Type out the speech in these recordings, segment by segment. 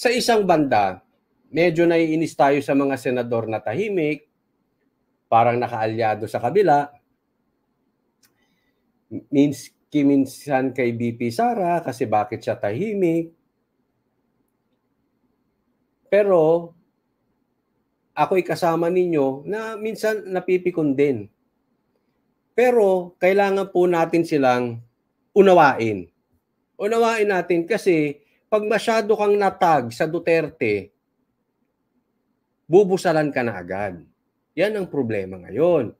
sa isang banda, medyo naiinis tayo sa mga senador na tahimik, parang nakaalyado sa kabila. Minsan kay BP Sara kasi bakit siya tahimik. Pero ako'y kasama ninyo na minsan napipikon din. Pero kailangan po natin silang unawain. Unawain natin kasi pag masyado kang natag sa Duterte, bubusalan ka na agad. Yan ang problema ngayon.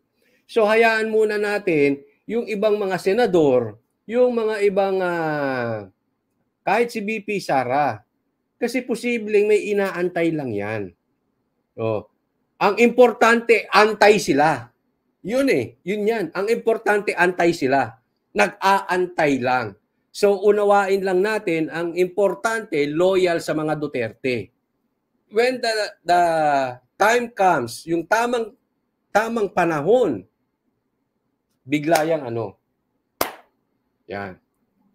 So hayaan muna natin yung ibang mga senador, yung mga ibang kahit si BP Sara, kasi posibleng may inaantay lang yan. Ang importante, antay sila. Yun yun yan. Ang importante, antay sila. Nag-aantay lang. So unawain lang natin, ang importante, loyal sa mga Duterte. When the time comes, yung tamang panahon, bigla yang yan.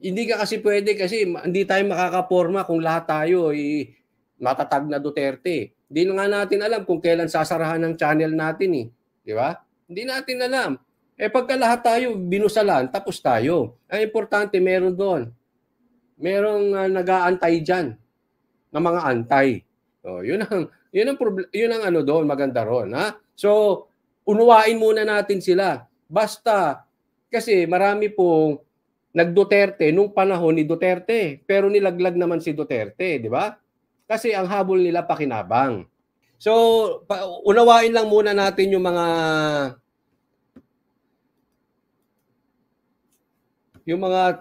Hindi ka kasi pwede kasi hindi tayo makakaporma kung lahat tayo ay matatag na Duterte. Hindi na nga natin alam kung kailan sasarahan ng channel natin Di ba? Hindi natin alam. Pagka lahat tayo binusalan, tapos tayo. Ang importante, meron doon. Merong nag-aantay dyan ng mga antay. So, yun ang doon, maganda ron. Ha? So, unuwain muna natin sila. Basta, kasi marami pong nag-Duterte nung panahon ni Duterte, pero nilaglag naman si Duterte, di ba? Kasi ang habol nila pakinabang. So, unawain lang muna natin yung mga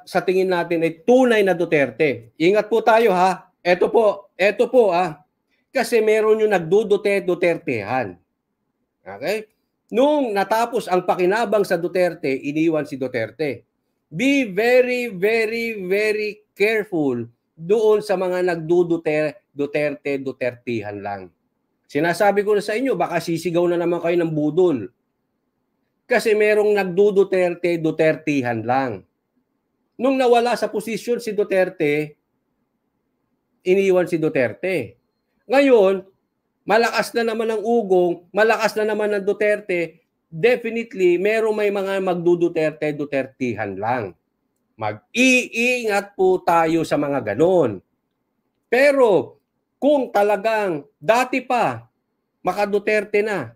sa tingin natin ay tunay na Duterte. Ingat po tayo ha. Ito po kasi meron yung nagdudute-Dutertehan. Okay? Nung natapos ang pakinabang sa Duterte, iniwan si Duterte. Be very, very, very careful doon sa mga Dutertehan lang. Sinasabi ko na sa inyo, baka sisigaw na naman kayo ng budol. Kasi merong Dutertehan lang. Nung nawala sa posisyon si Duterte, iniwan si Duterte. Ngayon, malakas na naman ang ugong, malakas na naman ang Duterte, definitely, may mga Dutertehan lang. Mag-iingat po tayo sa mga ganon. Pero, kung talagang dati pa, maka-Duterte na,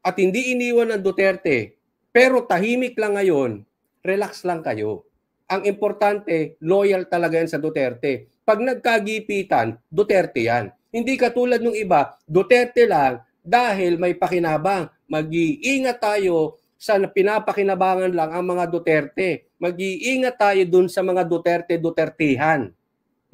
at hindi iniwan ng Duterte, pero tahimik lang ngayon, relax lang kayo. Ang importante, loyal talaga yan sa Duterte. Pag nagkagipitan, Duterte yan. Hindi katulad ng iba, Duterte lang dahil may pakinabang. Mag-iingat tayo sa pinapakinabangan lang ang mga Duterte. Mag-iingat tayo dun sa mga Dutertehan.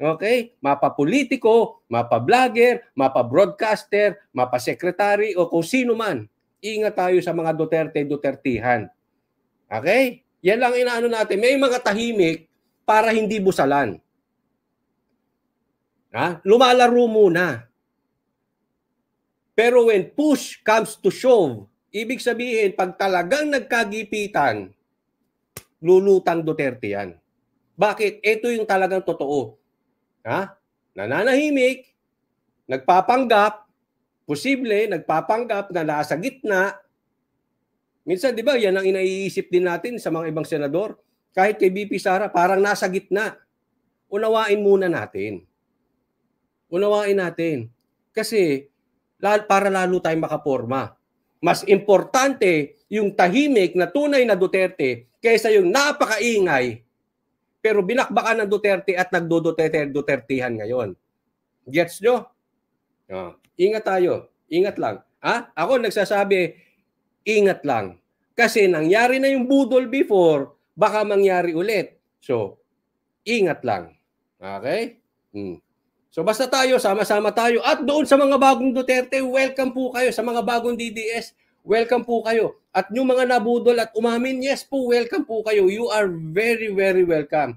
Okay? Mapa-politiko, mapa-vlogger, mapa-broadcaster, mapa-secretary o kung sino man. Ingat tayo sa mga Dutertehan. Okay? Yan lang inaano natin. May mga tahimik para hindi busalan. Lumalaro muna. Pero when push comes to shove, ibig sabihin, pag talagang nagkagipitan, lulutang Duterte yan. Bakit? Ito yung talagang totoo. Nananahimik, nagpapanggap, posible, nagpapanggap na nasa gitna. Minsan, di ba, yan ang inaiisip din natin sa mga ibang senador. Kahit kay BP Sara, parang nasa gitna. Unawain muna natin. Unawain natin. Kasi, para lalo tayong makaporma. Mas importante yung tahimik na tunay na Duterte kaysa yung napakaingay pero binakbakan ng Duterte at nagdudutertehan ngayon. Gets nyo? Ingat tayo. Ingat lang. Ako nagsasabi, ingat lang. Kasi nangyari na yung budol before, baka mangyari ulit. So, ingat lang. Okay? So, basta tayo, sama-sama tayo. At doon sa mga bagong Duterte, welcome po kayo. Sa mga bagong DDS, welcome po kayo. At yung mga nabudol at umamin, yes po, welcome po kayo. You are very, very welcome.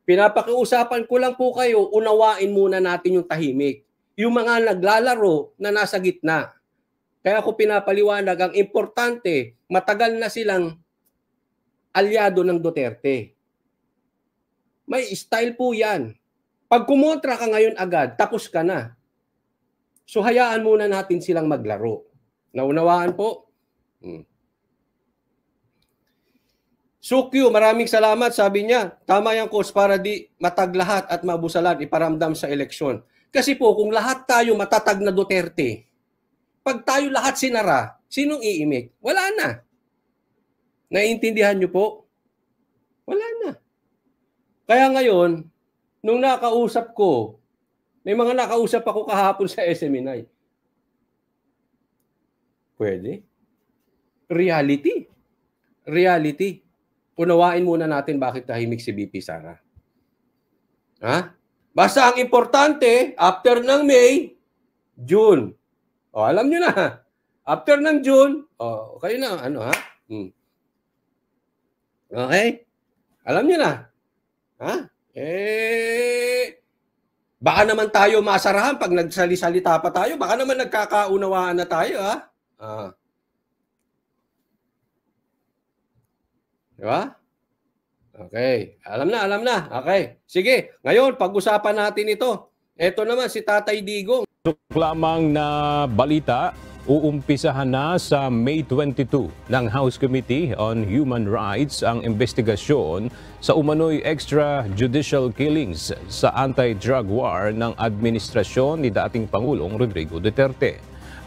Pinapakiusapan ko lang po kayo, unawain muna natin yung tahimik. Yung mga naglalaro na nasa gitna. Kaya ako pinapaliwanag, ang importante, matagal na silang alyado ng Duterte. May style po yan. Pag kumontra ka ngayon agad, tapos ka na. So hayaan muna natin silang maglaro. Naunawaan po? Sukyo, maraming salamat. Sabi niya, tama yan, coach, para di matag lahat at mabusalan, iparamdam sa eleksyon. Kasi po, kung lahat tayo matatag na Duterte, pag tayo lahat sinara, sinong iimik? Wala na. Naiintindihan niyo po? Wala na. Kaya ngayon, nung nakausap ko, may mga nakausap ako kahapon sa SMNI. Pwede. Reality. Reality. Unawain muna natin bakit tahimik si BP Sara. Ha? Basta ang importante, after ng May, June. O, alam nyo na. After ng June, kayo na, ano ha? Okay? Alam nyo na. Ha? Baka naman tayo masarahan pag nagsali-salita pa tayo. Baka naman nagkakaunawaan na tayo, ha? Diba? Okay. Alam na. Okay. Sige. Ngayon, pag-usapan natin ito. Ito naman si Tatay Digong. Lamang na balita, uumpisahan na sa May 22 ng House Committee on Human Rights ang investigasyon sa umano'y extrajudicial killings sa anti-drug war ng administrasyon ni dating Pangulong Rodrigo Duterte.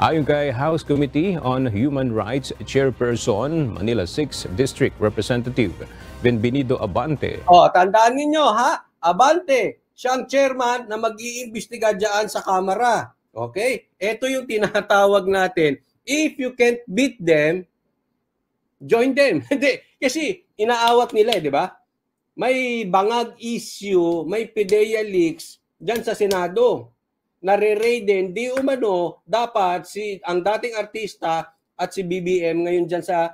Ayon kay House Committee on Human Rights Chairperson, Manila 6 District Representative Benvenido Abante. Tandaan ninyo ha, Abante, siyang chairman na mag-iimbestiga dyan sa Kamara. Okay? Ito yung tinatawag natin. If you can't beat them, join them. Hindi. Kasi inaawat nila, di ba? May bangag issue, may PDEA leaks dyan sa Senado. Nare-raid din, di umano, dapat ang dating artista at si BBM ngayon dyan sa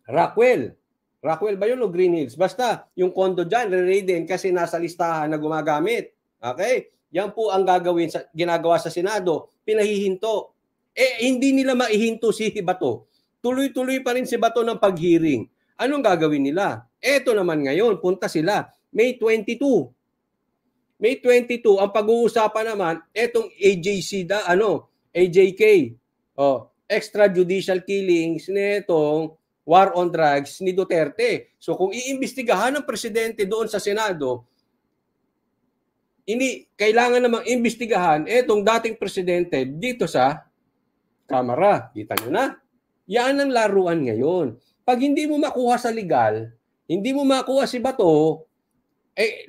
Rockwell. Rockwell ba yun o Green Hills? Basta, yung condo dyan, nare-raid din kasi nasa listahan na gumagamit. Okay? Yan po ang ginagawa sa Senado. Pinahihinto. Hindi nila maihinto si Bato. Tuloy-tuloy pa rin si Bato ng pag-hearing. Anong gagawin nila? Eto naman ngayon, punta sila. May 22. May 22, ang pag-uusapan naman, etong AJK. Extrajudicial killings nitong war on drugs ni Duterte. So kung iimbestigahan ng presidente doon sa Senado, kailangan namang imbestigahan etong dating presidente dito sa Kamara. Kita nyo na? Yan ang laruan ngayon. Pag hindi mo makuha sa legal, hindi mo makuha si Bato,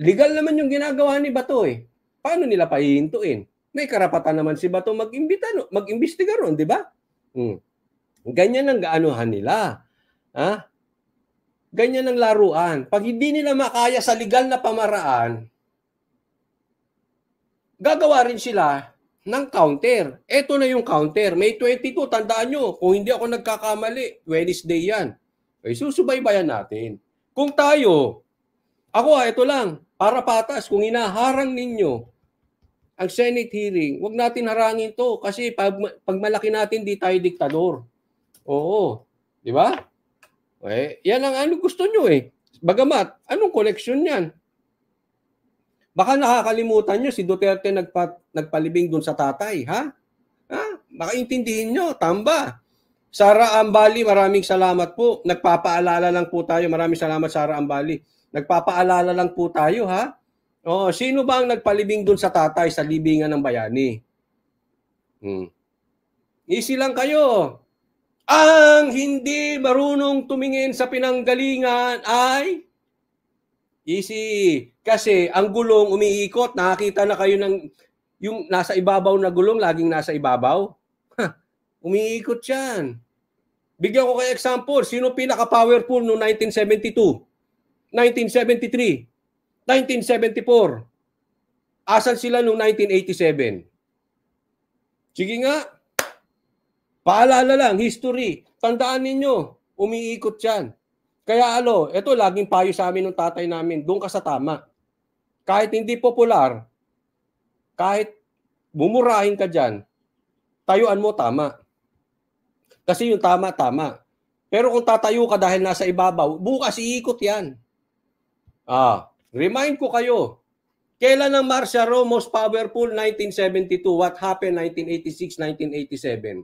legal naman yung ginagawa ni Bato eh. Paano nila pahihintuin? May karapatan naman si Bato mag-imbestiga ron, di ba? Ganyan ang gaanuhan nila. Ha? Ganyan ang laruan. Pag hindi nila makaya sa legal na pamaraan, gagawa rin sila ng counter. Ito na yung counter. May 22, tandaan nyo, kung hindi ako nagkakamali, Wednesday yan. Susubaybayan natin. Kung tayo, ito lang, para patas, kung hinaharang ninyo ang Senate hearing, huwag natin harangin to kasi pag malaki natin, di tayo diktador. Oo. Di ba? Yan ang gusto nyo eh. Bagamat, anong koneksyon yan? Baka nakakalimutan nyo, si Duterte nagpalibing dun sa tatay, ha? Baka intindihin nyo, tamba. Sara Ambali, maraming salamat po. Nagpapaalala lang po tayo. Maraming salamat, Sara Ambali. Nagpapaalala lang po tayo, ha? Sino ba ang nagpalibing dun sa tatay sa libingan ng bayani? Easy lang kayo. Ang hindi marunong tumingin sa pinanggalingan ay easy. Kasi ang gulong umiikot. Nakakita na kayo ng yung nasa ibabaw na gulong, laging nasa ibabaw. Umiikot yan. Bigyan ko kayo example. Sino pinaka-powerful noong 1972? 1973, 1974. Asan sila noong 1987? Sige nga. Paalala lang, history. Tandaan ninyo, umiikot yan. Kaya ito laging payo sa amin ng tatay namin, doon ka sa tama. Kahit hindi popular, kahit bumurahin ka dyan, tayuan mo tama. Kasi yung tama, tama. Pero kung tatayo ka dahil nasa ibabaw, bukas iikot yan. Remind ko kayo, kailan ang Marcia Rome most powerful? 1972. What happened 1986, 1987?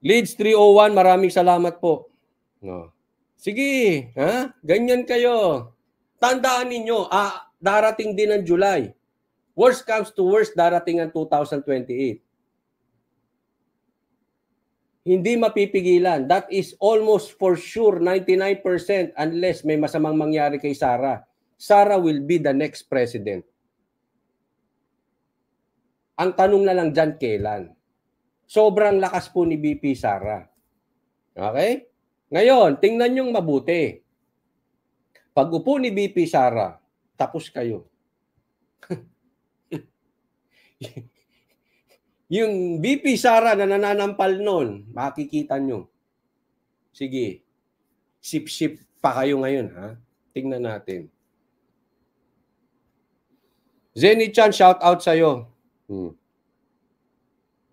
Leads 301, maraming salamat po. No. Sige, ha? Ganyan kayo. Tandaan ninyo, darating din ang July. Worst comes to worst, darating ang 2028. Hindi mapipigilan. That is almost for sure 99% unless may masamang mangyari kay Sara. Sara will be the next president. Ang tanong na lang dyan, kailan? Sobrang lakas po ni VP Sara. Okay? Ngayon, tingnan nyong mabuti. Pag upo ni VP Sara, tapos kayo. Yung VP Sara na nananampal nun, makikita nyo. Sige, sip-sip pa kayo ngayon, ha? Tingnan natin. Zenny Chan, shout out sa'yo.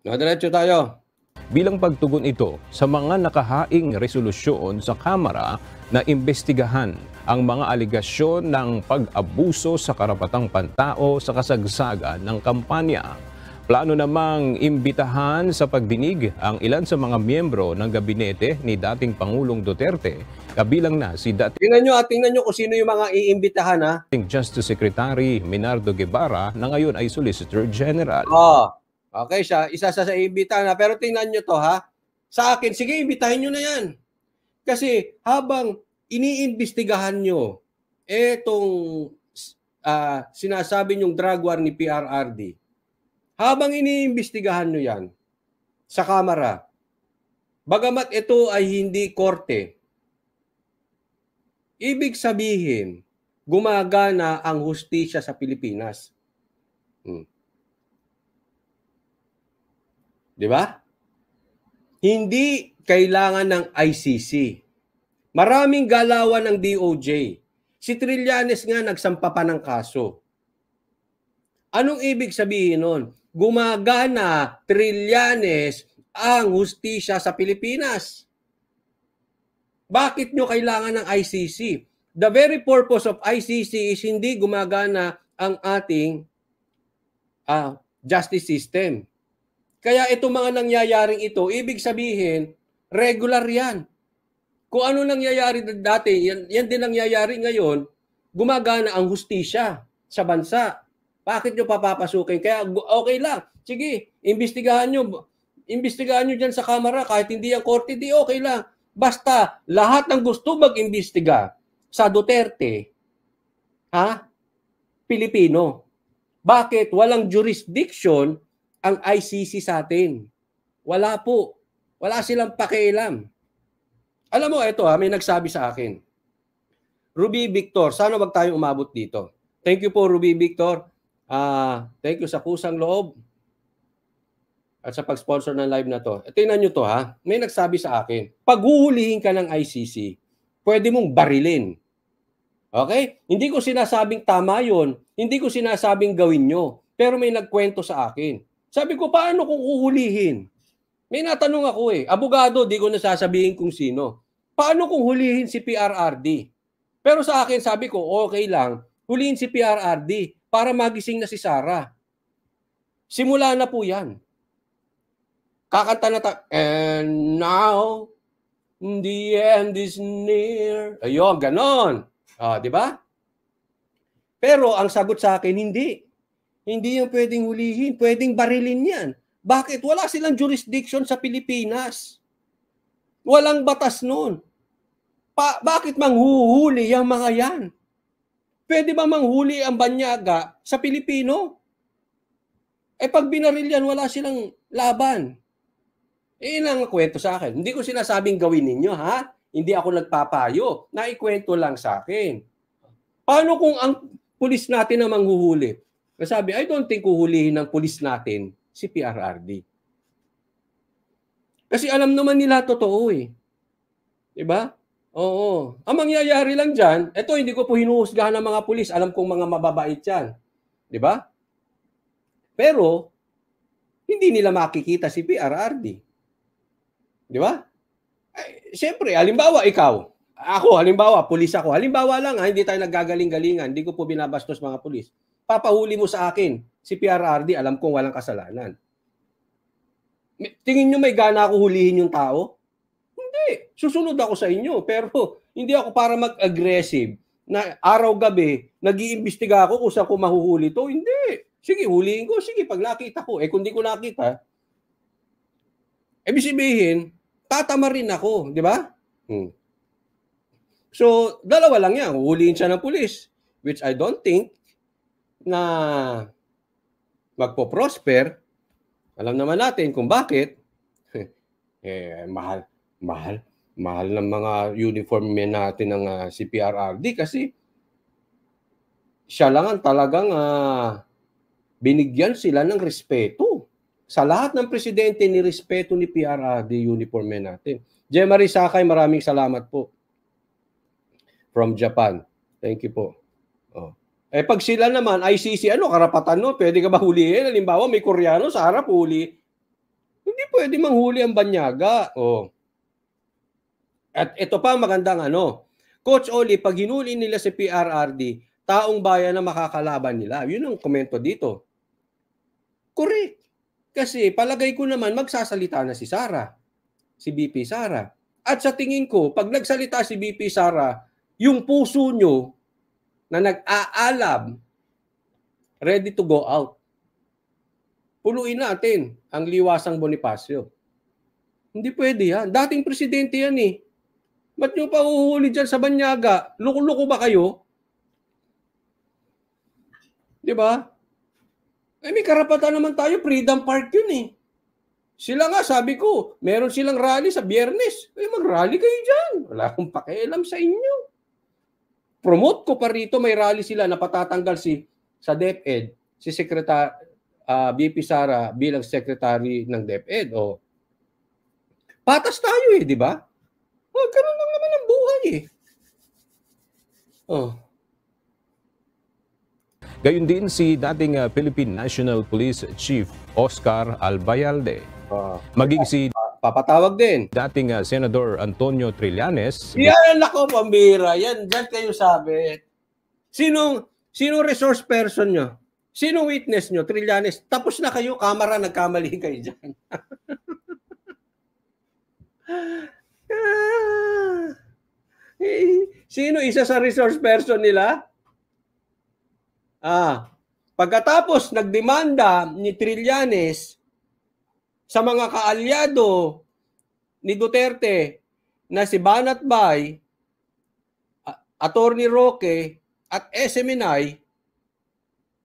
Diretso tayo. Bilang pagtugon ito sa mga nakahaing resolusyon sa Kamara na imbestigahan ang mga aligasyon ng pag-abuso sa karapatang pantao sa kasagsagan ng kampanya. Plano namang imbitahan sa pagdinig ang ilan sa mga miyembro ng gabinete ni dating Pangulong Duterte, kabilang na si dating Tingnan nyo kung sino yung mga iimbitahan, ha? Justice Secretary Minardo Guevara na ngayon ay Solicitor General. Okay siya, isa sa iimbitahan na. Pero tingnan nyo to, ha? Sa akin, sige, imbitahin nyo na yan. Kasi habang iniimbestigahan nyo etong sinasabi nyong drug war ni PRRD, habang iniimbestigahan nyo yan sa Kamara, bagamat ito ay hindi korte, ibig sabihin, gumagana ang hustisya sa Pilipinas. Di ba? Hindi kailangan ng ICC. Maraming galawan ng DOJ. Si Trillanes nga nagsampa pa ng kaso. Anong ibig sabihin nun? Gumagana, Trillanes, ang hustisya sa Pilipinas. Bakit nyo kailangan ng ICC? The very purpose of ICC is hindi gumagana ang ating justice system. Kaya itong mga nangyayaring ito, ibig sabihin, regular yan. Kung ano nangyayari dati, yan din nangyayari ngayon, gumagana ang hustisya sa bansa. Bakit nyo papapasukin? Kaya okay lang. Sige, imbestigahan nyo dyan sa Kamara. Kahit hindi ang korte, di okay lang. Basta lahat ng gusto mag-imbestiga sa Duterte, Pilipino. Bakit? Walang jurisdiction ang ICC sa atin. Wala po. Wala silang pakialam. Alam mo, ito may nagsabi sa akin. Ruby Victor, sana wag tayong umabot dito. Thank you po, Ruby Victor. Thank you sa kusang loob at sa pag-sponsor ng live na to. Tingnan nyo to, ha. May nagsabi sa akin, pag huhulihin ka ng ICC, pwede mong barilin. Okay? Hindi ko sinasabing tama yon. Hindi ko sinasabing gawin nyo. Pero may nagkwento sa akin. Sabi ko, paano kung uhulihin? May natanong ako abogado, di ko nasasabihin kung sino. Paano kung hulihin si PRRD? Pero sa akin, sabi ko, okay lang, hulihin si PRRD para magising na si Sara. Simula na po yan. Kakanta na and now, the end is near. Ayun, ganon. Di ba? Pero ang sagot sa akin, hindi. Hindi yung pwedeng hulihin, pwedeng barilin yan. Bakit? Wala silang jurisdiction sa Pilipinas. Walang batas nun. Bakit manghuhuli yung mga yan? Pwede ba manghuli ang banyaga sa Pilipino? Pag binaril yan, wala silang laban. Ang kwento sa akin. Hindi ko sinasabing gawin ninyo, ha? Hindi ako nagpapayo. Naikwento lang sa akin. Paano kung ang pulis natin na manghuhuli? Sabi, I don't think huhulihin ng pulis natin si PRRD. Kasi alam naman nila totoo Diba? Oo. Ang mangyayari lang dyan, ito hindi ko po hinuhusgahan ng mga pulis. Alam kong mga mababait yan. Diba? Pero, hindi nila makikita si PRRD. Diba? Siyempre, halimbawa ikaw, Ako, halimbawa, pulis ako. Halimbawa lang, hindi tayo naggagaling-galingan. Hindi ko po binabastos mga pulis. Papahuli mo sa akin, si PRRD, alam kong walang kasalanan. Tingin nyo may gana ako hulihin yung tao? Hindi. Susunod ako sa inyo. Pero hindi ako para mag-aggressive na araw-gabi, nag-iimbestiga ako kung saan ko mahuhuli to. Hindi. Sige, hulihin ko. Sige, pag nakita ko. Kung di ko nakita, ibig sabihin, tatama rin ako. Di ba? So, dalawa lang yan. Huhulihin siya ng pulis, which I don't think na magpo-prosper. Alam naman natin kung bakit. Mahal ng mga uniform men natin ng CPRRD kasi siya lang ang talagang binigyan sila ng respeto. Sa lahat ng presidente, ni respeto ni PRRD uniform men natin. Jemary Sakay, maraming salamat po. From Japan. Thank you po. Pag sila naman, ICC, karapatan no? Pwede ka ba hulihin? Halimbawa, may Koreano sa harap huli. Hindi pwede manghuli ang banyaga. At ito pa magandang Coach Oli, pag hinuli nila si PRRD, taong bayan na makakalaban nila. Yun ang komento dito. Correct. Kasi palagay ko naman magsasalita na si Sara. Si BP Sara. At sa tingin ko, pag nagsalita si BP Sara, yung puso nyo na nag-aalab, ready to go out. Puluin natin ang Liwasang Bonifacio. Hindi pwede yan. Dating presidente yan eh. Ba't nyo pa uhuhuli dyan sa banyaga? Loko-loko ba kayo? Di ba? May karapatan naman tayo. Freedom Park yun eh. Sila nga, sabi ko, meron silang rally sa Biyernes. Mag-rally kayo dyan. Wala akong pakialam sa inyo. Promote ko pa rito, may rally sila na patatanggal sa DepEd, si BP Sara bilang secretary ng DepEd. Patas tayo di ba? Ganun lang naman ang buhay Gayun din si dating Philippine National Police Chief Oscar Albayalde. Maging si papatawag din. Dating Senador Antonio Trillanes. Yan, nako, pambira. Yan, dyan kayo sabi. Sinong resource person nyo? Sinong witness nyo? Trillanes. Tapos na kayo, kamera, nagkamali kayo dyan. Sino isa sa resource person nila? Pagkatapos nagdemanda ni Trillanes sa mga kaalyado ni Duterte na si Banat Bay, Attorney Roque at SMNI,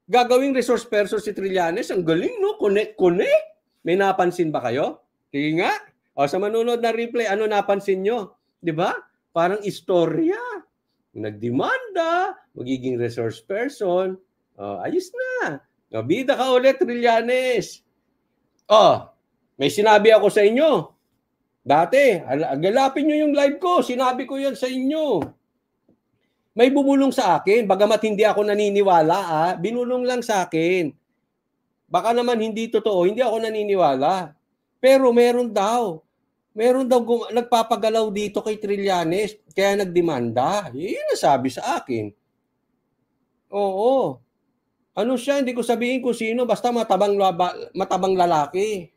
gagawing resource person si Trillanes. Ang galing, no? Connect. May napansin ba kayo? Sige nga. Sa manunod na replay, ano napansin nyo? Di ba? Parang istorya. Nagdemanda, magiging resource person. Ayos na. Bida ka ulit, Trillanes. May sinabi ako sa inyo. Dati, galapin nyo yung live ko. Sinabi ko yan sa inyo. May bumulong sa akin. Bagamat hindi ako naniniwala, binulong lang sa akin. Baka naman hindi totoo. Hindi ako naniniwala. Pero meron daw. Nagpapagalaw dito kay Trillanes. Kaya nagdemanda. Yun ang sabi sa akin. Oo. Ano siya? Hindi ko sabihin kung sino. Basta matabang lalaki.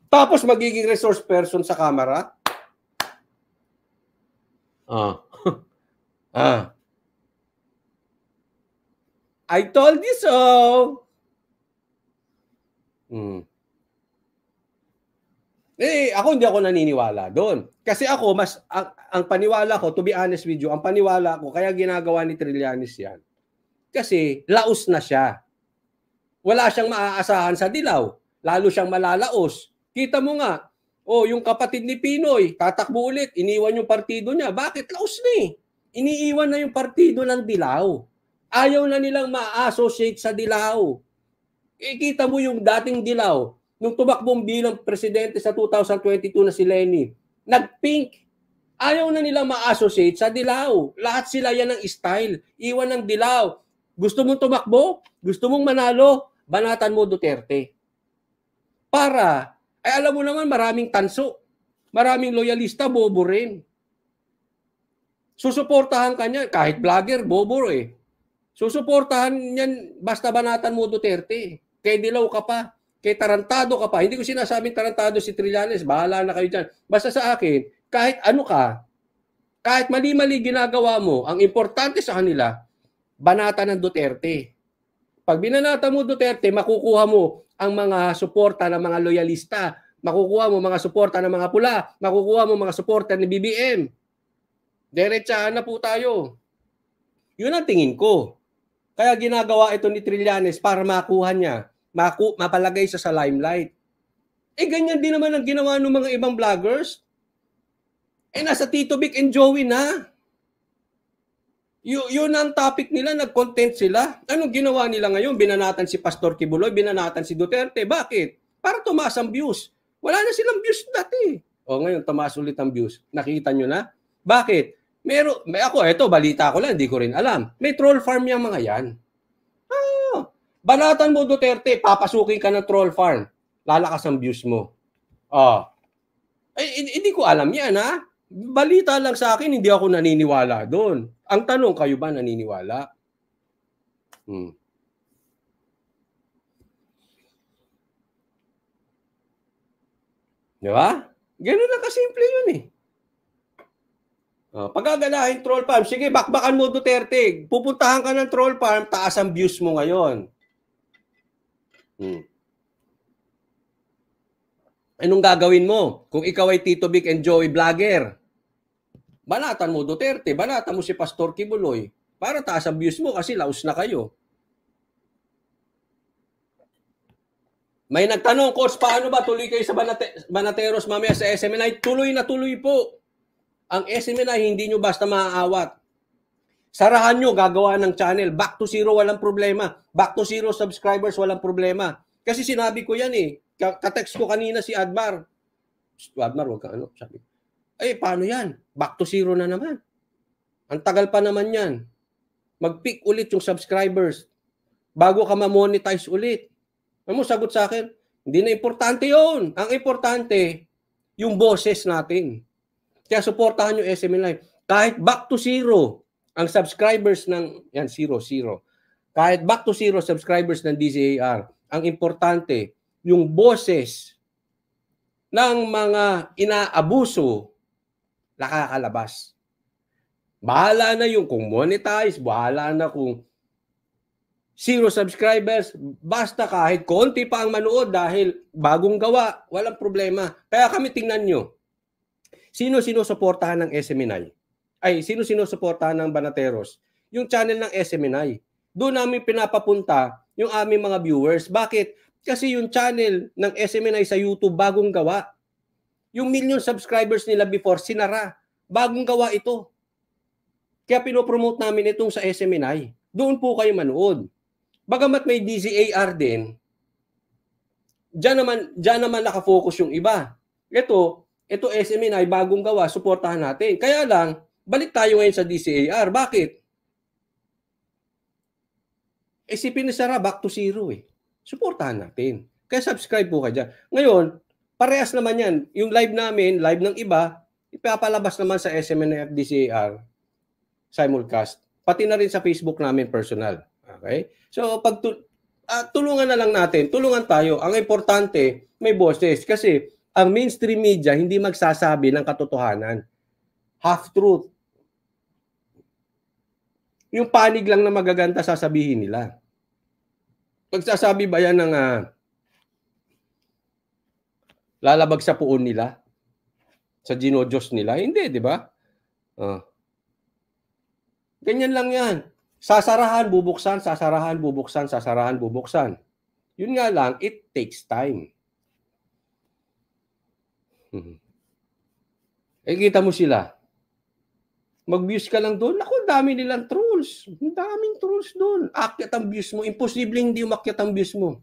Tapos magiging resource person sa kamera. I told you so. Ako hindi ako naniniwala doon. Kasi ako, ang paniwala ko, to be honest with you, ang paniwala ko, kaya ginagawa ni Trillanes yan. Kasi laos na siya. Wala siyang maaasahan sa dilaw. Lalo siyang malalaos. Kita mo nga, yung kapatid ni Pinoy, tatakbo ulit, iniwan yung partido niya. Bakit? Laos na eh. Iniiwan na yung partido ng dilaw. Ayaw na nilang ma-associate sa dilaw. Kita mo yung dating dilaw, nung tumakbong bilang presidente sa 2022 na si Lenny, nag-pink. Ayaw na nilang ma-associate sa dilaw. Lahat sila yan ng style. Iwan ng dilaw. Gusto mong tumakbo? Gusto mong manalo? Banatan mo Duterte. Alam mo naman, maraming tanso. Maraming loyalista, bobo rin. Susuportahan ka niyan. Kahit vlogger, bobo eh. Susuportahan niyan basta banatan mo Duterte. Kay dilaw ka pa. Kay tarantado ka pa. Hindi ko sinasabing tarantado si Trillanes. Bahala na kayo dyan. Basta sa akin, kahit ano ka, kahit mali-mali ginagawa mo, ang importante sa kanila, banata ng Duterte. Pag binanata mo Duterte, makukuha mo ang mga suporta ng mga loyalista, makukuha mo mga suporta ng mga pula, makukuha mo mga suporta ni BBM. Diretsahan na po tayo. Yun ang tingin ko. Kaya ginagawa ito ni Trillanes para makuha niya, mapalagay sa limelight. Eh ganyan din naman ang ginawa ng mga ibang vloggers. Eh nasa Tito Vic and Joey na. Yun ang topic nila, nag-content sila. Anong ginawa nila ngayon? Binanatan si Pastor Kibuloy, binanatan si Duterte. Bakit? Para tumaas ang views. Wala na silang views dati. O ngayon, tumaas ulit ang views. Nakita nyo na? Bakit? Ito, balita ko lang, hindi ko rin alam. May troll farm yung mga yan. Banatan mo Duterte, papasukin ka ng troll farm. Lalakas ang views mo. Hindi ko alam yan, ha? Balita lang sa akin, hindi ako naniniwala doon. Ang tanong, kayo ba naniniwala? Di ba? Ganun na kasimple yun eh. Pagagalahin troll farm, sige, bakbakan mo Duterte. Pupuntahan ka ng troll farm, taas ang views mo ngayon. Anong gagawin mo? Kung ikaw ay Tito Vic and Joey vlogger, banatan mo Duterte, banatan mo si Pastor Kibuloy para taas ang views mo kasi laos na kayo. May nagtanong, Coach, paano ba tuloy kayo sa Banateros mamaya sa SMNI? Tuloy na tuloy po. Ang SMNI, hindi nyo basta maaawat. Sarahan nyo, gagawa ng channel. Back to zero, walang problema. Back to zero subscribers, walang problema. Kasi sinabi ko yan eh. Katext ko kanina si Admar. Admar, wag ka ano. Sabi, paano yan? Back to zero na naman. Ang tagal pa naman yan. Mag-pick ulit yung subscribers bago ka ma-monetize ulit. Ano mo sagot sa akin? Hindi na importante yun. Ang importante, yung boses natin. Kaya suportahan yung SMNI. Kahit back to zero ang subscribers ng, yan, 0. Kahit back to zero subscribers ng DZAR, ang importante, yung boses ng mga inaabuso, nakakalabas. Bahala na yung kung monetize, bahala na kung 0 subscribers, basta kahit konti pa ang manood dahil bagong gawa, walang problema. Kaya kami tingnan nyo, sino sinusuportahan ng SMNI? Sino sinusuportahan ng Banateros? Yung channel ng SMNI. Doon namin pinapapunta yung aming mga viewers. Bakit? Kasi yung channel ng SMNI sa YouTube, bagong gawa. Yung million subscribers nila before, sinara. Bagong gawa ito. Kaya pinopromote namin itong sa SMNI. Doon po kayo manood. Bagamat may DZAR din, dyan naman nakafocus yung iba. Ito SMNI, bagong gawa, suportahan natin. Kaya lang, balik tayo ngayon sa DZAR. Bakit? Si Pinisara, back to zero eh. Suportahan natin. Kaya subscribe po ka dyan. Ngayon, parehas naman yan. Yung live namin, live ng iba, ipapalabas naman sa SMNI at DZAR, simulcast. Pati na rin sa Facebook namin personal. Okay? So, tulungan na lang natin. Tulungan tayo. Ang importante, may boses. Kasi, ang mainstream media hindi magsasabi ng katotohanan. Half-truth. Yung panig lang na magaganda sasabihin nila. Pagsasabi ba yan ng lalabag sa puon nila? Sa ginodiyos nila? Hindi, di ba? Ganyan lang yan. Sasarahan, bubuksan, sasarahan, bubuksan, sasarahan, bubuksan. Yun nga lang, it takes time. Kita mo sila. Mag-views ka lang doon. Naku, dami nilang trolls. Ang daming trolls doon. Akyat ang views mo. Imposible hindi umakyat ang views mo.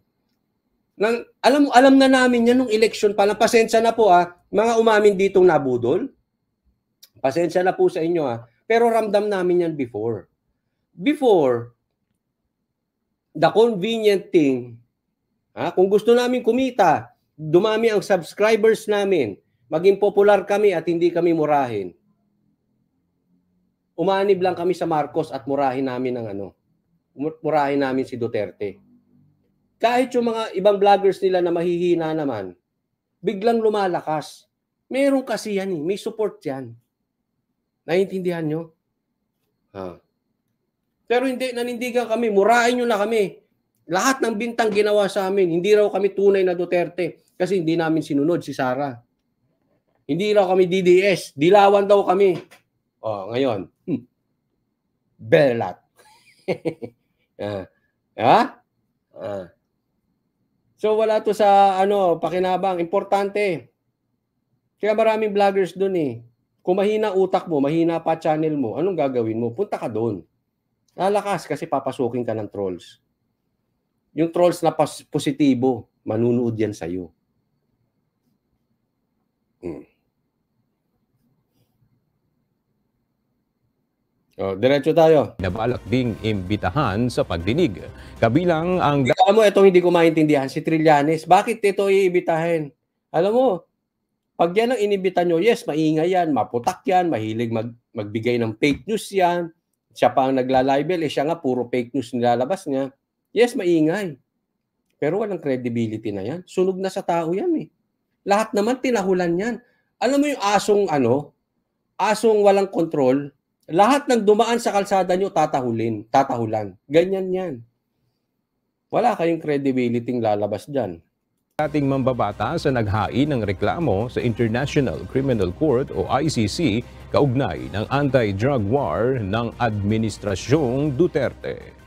Alam na namin yan nung election pa lang. Pasensya na po mga umamin ditong nabudol. Pasensya na po sa inyo Pero ramdam namin yan before. Before, the convenient thing, kung gusto namin kumita, dumami ang subscribers namin, maging popular kami at hindi kami murahin. umanib lang kami sa Marcos at murahin namin murahin namin si Duterte. Kahit yung mga ibang vloggers nila na mahihina naman, biglang lumalakas. Meron kasi yan may support yan. Naiintindihan nyo? Pero hindi, nanindigan kami, murahin nyo na kami. Lahat ng bintang ginawa sa amin, hindi raw kami tunay na Duterte kasi hindi namin sinunod si Sara. Hindi raw kami DDS, dilawan daw kami. Ngayon, belat. So wala to sa pakinabang, importante. Kaya maraming vloggers doon Kung mahina utak mo, mahina pa channel mo, anong gagawin mo? Punta ka doon. Lalakas kasi papasukin ka ng trolls. Yung trolls na positibo, manunood yan sa'yo. Diretso tayo. Nabalak ding imbitahan sa pagdinig. Kabilang ang... Alam mo, itong hindi ko maintindihan, si Trillanes. Bakit ito iimbitahin? Alam mo, pag yan ang inimbita nyo, yes, maingay yan, maputak yan, mahilig magbigay ng fake news yan. Siya pa ang naglalibel, siya nga puro fake news nilalabas niya. Yes, maingay. Pero walang credibility na yan. Sunog na sa tao yan Lahat naman tinahulan yan. Alam mo yung asong walang kontrol, lahat ng dumaan sa kalsada nyo tatahulan. Ganyan yan. Wala kayong credibility lalabas dyan. Ating mambabata sa naghain ng reklamo sa International Criminal Court o ICC kaugnay ng anti-drug war ng Administrasyong Duterte.